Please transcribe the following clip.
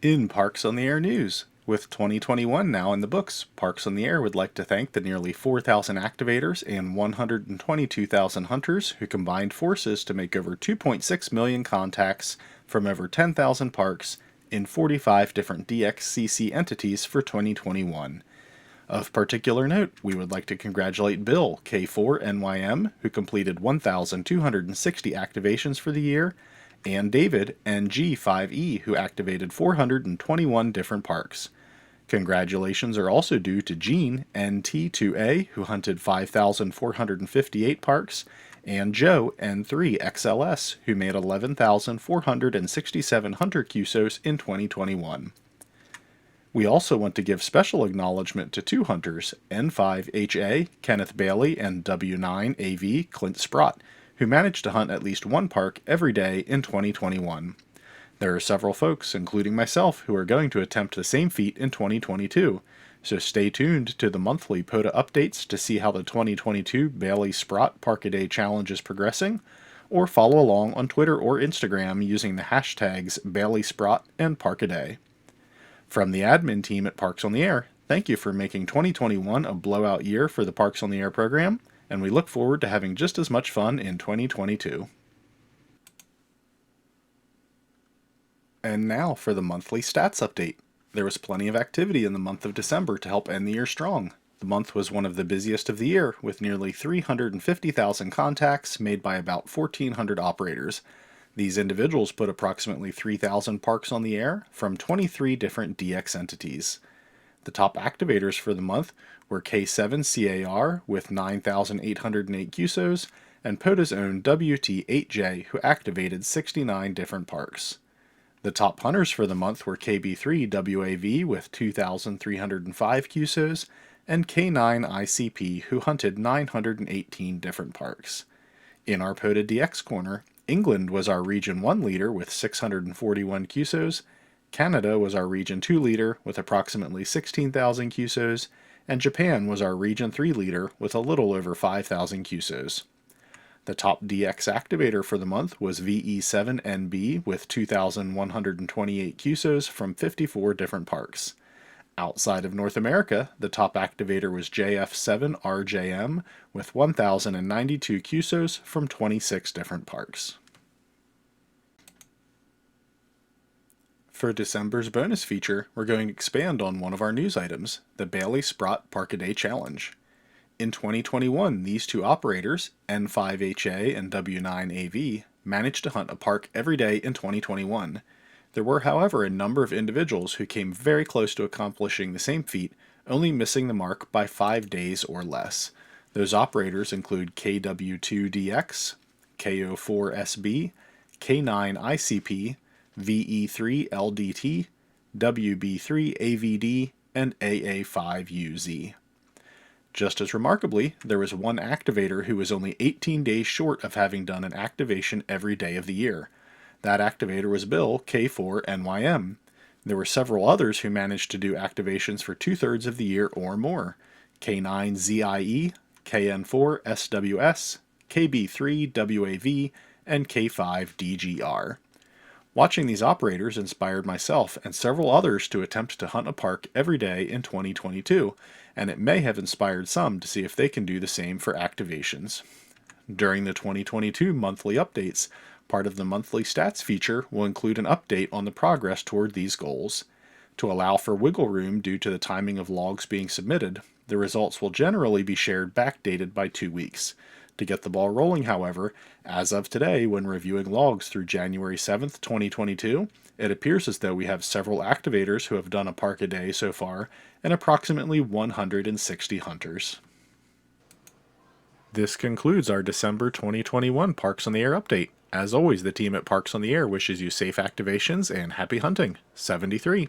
In Parks on the Air news, with 2021 now in the books, Parks on the Air would like to thank the nearly 4,000 activators and 122,000 hunters who combined forces to make over 2.6 million contacts from over 10,000 parks in 45 different DXCC entities for 2021. Of particular note, we would like to congratulate Bill, K4NYM, who completed 1,260 activations for the year, and David, NG5E, who activated 421 different parks. Congratulations are also due to Gene, NT2A, who hunted 5,458 parks, and Joe, N3XLS, who made 11,467 hunter QSOs in 2021. We also want to give special acknowledgement to two hunters, N5HA, Kenneth Bailey, and W9AV, Clint Sprott, who managed to hunt at least one park every day in 2021. There are several folks, including myself, who are going to attempt the same feat in 2022, so stay tuned to the monthly POTA updates to see how the 2022 Bailey Sprott Park-A-Day Challenge is progressing, or follow along on Twitter or Instagram using the hashtags Bailey Sprott and Park-A-Day. From the admin team at Parks on the Air, thank you for making 2021 a blowout year for the Parks on the Air program, and we look forward to having just as much fun in 2022. And now for the monthly stats update. There was plenty of activity in the month of December to help end the year strong. The month was one of the busiest of the year, with nearly 350,000 contacts made by about 1,400 operators. These individuals put approximately 3,000 parks on the air from 23 different DX entities. The top activators for the month were K7CAR with 9,808 QSOs and POTA's own WT8J, who activated 69 different parks. The top hunters for the month were KB3WAV with 2,305 QSOs and K9ICP, who hunted 918 different parks. In our POTA DX corner, England was our Region 1 leader with 641 QSOs, Canada was our Region 2 leader with approximately 16,000 QSOs, and Japan was our Region 3 leader with a little over 5,000 QSOs. The top DX activator for the month was VE7NB with 2,128 QSOs from 54 different parks. Outside of North America, the top activator was JF7RJM with 1,092 QSOs from 26 different parks. For December's bonus feature, we're going to expand on one of our news items, the Bailey Sprott Park-A-Day Challenge. In 2021, these two operators, N5HA and W9AV, managed to hunt a park every day in 2021. There were, however, a number of individuals who came very close to accomplishing the same feat, only missing the mark by 5 days or less. Those operators include KW2DX, KO4SB, K9ICP, VE3LDT, WB3AVD, and AA5UZ. Just as remarkably, there was one activator who was only 18 days short of having done an activation every day of the year. That activator was Bill, K4NYM. There were several others who managed to do activations for 2/3 of the year or more. K9ZIE, KN4SWS, KB3WAV, and K5DGR. Watching these operators inspired myself and several others to attempt to hunt a park every day in 2022, and it may have inspired some to see if they can do the same for activations. During the 2022 monthly updates, part of the monthly stats feature will include an update on the progress toward these goals. To allow for wiggle room due to the timing of logs being submitted, the results will generally be shared backdated by 2 weeks. To get the ball rolling, however, as of today, when reviewing logs through January 7th, 2022, it appears as though we have several activators who have done a park a day so far, and approximately 160 hunters. This concludes our December 2021 Parks on the Air update. As always, the team at Parks on the Air wishes you safe activations and happy hunting. 73.